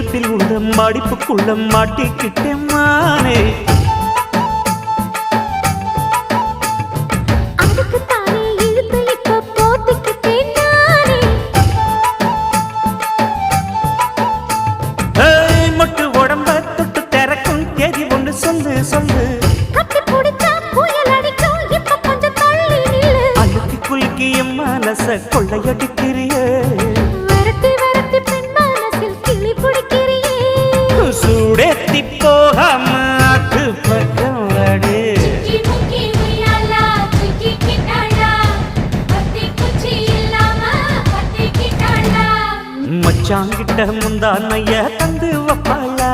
இடுப்பில் உள்ள மடிப்புக்குள்ள மாட்டிக்கிட்டேன் மானே. மொட்டு உடம்ப தொட்டு திறக்கும் தேதி ஒன்று சொல்லு சொல்லு. அழுத்தி குலுக்கி என் மனச கொள்ளையடிக்கிறியே. சூடேத்தி போகாம ஆட்டு பக்கம் வாடு. மச்சாங்கிட்ட முந்தானைய தந்து வப்பாளா.